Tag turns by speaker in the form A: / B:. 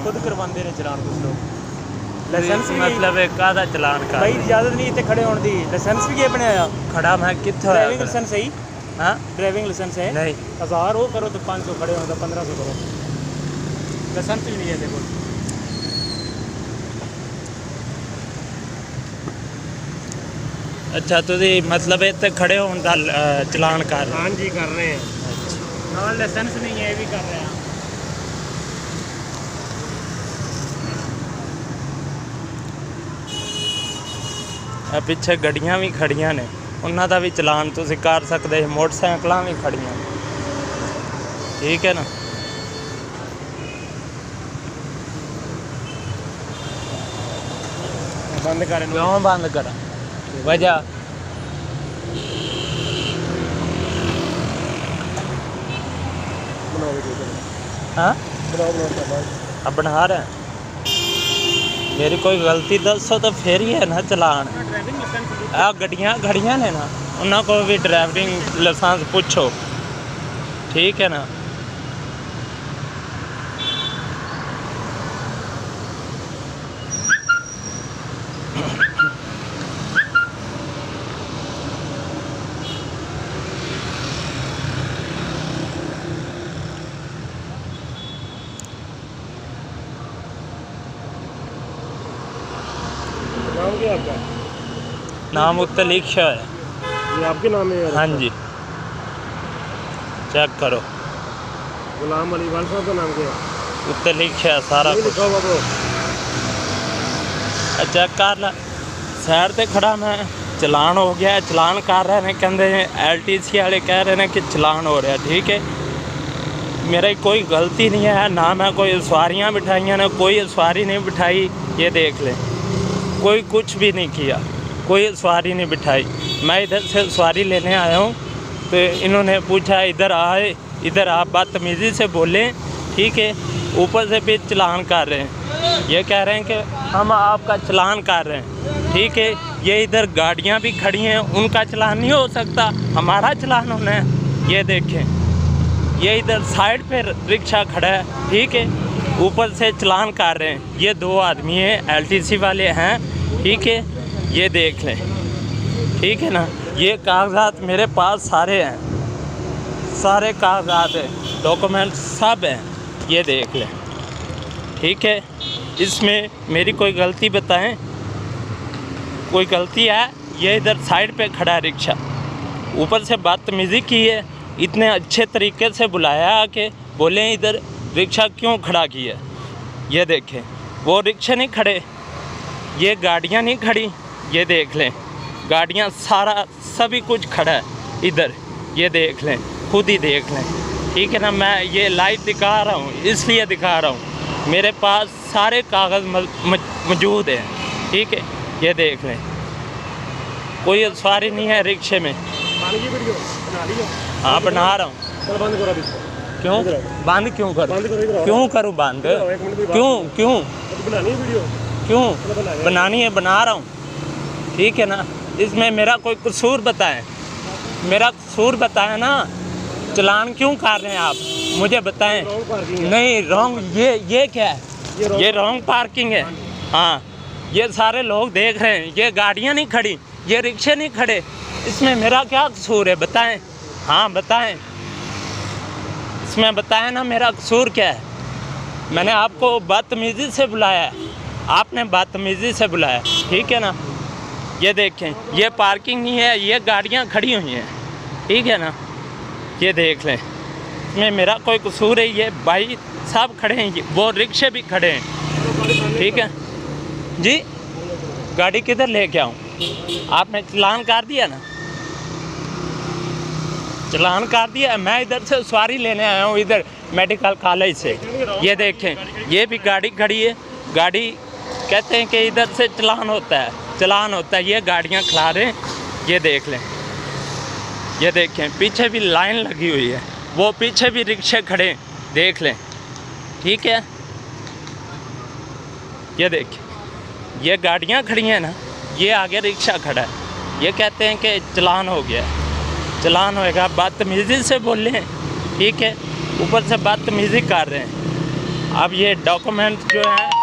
A: खुद करवाते हैं चलान कुछ लोग। लाइसेंस
B: मतलब एक आधा चलान का
A: भाई इजाजत नहीं इतने खड़े होने की। लाइसेंस भी ये बनाया
B: खड़ा मैं कितने
A: ड्राइविंग लाइसेंस है?
B: हाँ
A: ड्राइविंग लाइसेंस है
B: नहीं
A: 1000 हो करो तो 500 खड़े होने 1500 करो। लाइसेंस भी नहीं है देखो।
B: अच्छा तुझे मतलब इतने खड़े होने का चलान कर
A: हाँ जी कर रहे हैं। अच्छा लाइसेंस नहीं है ये भी कर रहे हैं।
B: पिछे गड्डियां भी खड़ियां ने उन्हां दा भी चलान तुसीं कर सकदे। मोटरसाइकिलां भी खड़ियां ठीक है ना।
A: बंद कर
B: क्यों बंद करा वजह हाँ अब बना रहे हैं। मेरी कोई गलती दसो तो फिर ही है ना चलान। आ गड्डियां खड़ियां ने ना उन्होंने को भी ड्राइविंग लाइसेंस पूछो ठीक है ना।
A: नाम क्या आपका?
B: नाम उत्ते लिखा है।
A: ये आपके नाम है?
B: हाँ जी चेक करो।
A: गुलाम अली वाल साहब का नाम क्या है?
B: उत्ते लिखा है सारा कुछ।
A: लिखा हुआ तो
B: चेक कर ला साइड ते खड़ा मैं चलान हो गया। चलान कर रहे हैं कहते LTC वाले कह रहे हैं कि चलान हो रहा ठीक है। मेरी कोई गलती नहीं है ना मैं कोई सवारियाँ बिठाइयाँ ना कोई सवारी नहीं बिठाई। ये देख लें कोई कुछ भी नहीं किया कोई सवारी नहीं बिठाई। मैं इधर से सवारी लेने आया हूँ तो इन्होंने पूछा इधर आए इधर आप बदतमीज़ी से बोले ठीक है। ऊपर से भी चलान कर रहे हैं। ये कह रहे हैं कि हम आपका चलान कर रहे हैं ठीक है। ये इधर गाड़ियाँ भी खड़ी हैं उनका चलान नहीं हो सकता हमारा चलान होना है। ये देखें ये इधर साइड पे रिक्शा खड़ा है ठीक है। ऊपर से चलान कर रहे हैं। ये 2 आदमी हैं LTC वाले हैं ठीक है। ये देख लें ठीक है ना। ये कागजात मेरे पास सारे हैं सारे कागजात हैं डॉक्यूमेंट सब हैं। ये देख लें ठीक है। इसमें मेरी कोई गलती बताएं कोई गलती है? ये इधर साइड पे खड़ा है रिक्शा ऊपर से बदतमीज़ी की है। इतने अच्छे तरीके से बुलाया कि बोले इधर रिक्शा क्यों खड़ा किया। ये देखें वो रिक्शे नहीं खड़े ये गाड़ियाँ नहीं खड़ी। ये देख लें गाड़ियाँ सारा सभी कुछ खड़ा है इधर। ये देख लें खुद ही देख लें ठीक है ना। मैं ये लाइव दिखा रहा हूँ इसलिए दिखा रहा हूँ मेरे पास सारे कागज़ मौजूद हैं ठीक है। ये देख लें कोई सवारी नहीं है रिक्शे में। हाँ बना रहा हूँ।
A: बंद करो इसको।
B: क्यों बंद क्यों करूँ क्यों करूँ बंद क्यों क्यों
A: बनानी है वीडियो
B: क्यों बनानी है बना रहा हूँ ठीक है ना। इसमें मेरा कोई कसूर बताएं मेरा कसूर बताएं ना। चलान क्यों कर रहे हैं आप मुझे बताएं। नहीं रॉन्ग ये क्या है? ये रॉन्ग पार्किंग है। हाँ ये सारे लोग देख रहे हैं ये गाड़ियाँ नहीं खड़ी ये रिक्शे नहीं खड़े। इसमें मेरा क्या कसूर है बताएं। हाँ बताएं इसमें बताएं ना मेरा कसूर क्या है। मैंने आपको बदतमीज़ी से बुलाया है आपने बदतमीज़ी से बुलाया ठीक है ना। ये देखें ये पार्किंग नहीं है ये गाड़ियाँ खड़ी हुई हैं ठीक है ना। ये देख लें इसमें मेरा कोई कसूर है? ये भाई साहब खड़े हैं वो रिक्शे भी खड़े हैं ठीक है जी। गाड़ी किधर लेके आऊँ? आपने चलान कर दिया ना चलान कर दिया। मैं इधर से सवारी लेने आया हूँ इधर मेडिकल कॉलेज से। ये देखें ये भी गाड़ी खड़ी है। गाड़ी कहते हैं कि इधर से चलान होता है ये गाड़ियाँ खिला रहे हैं। ये देख लें ये देखें पीछे भी लाइन लगी हुई है वो पीछे भी रिक्शे खड़े हैं देख लें ठीक है। ये देखें ये गाड़ियाँ खड़ी हैं ना ये आगे रिक्शा खड़ा है। ये कहते हैं कि चलान हो गया चलान होएगा। बदतमीज़ी से बोल रहे हैं ठीक है ऊपर से बदतमीज़ी कर रहे हैं अब ये डॉक्यूमेंट जो है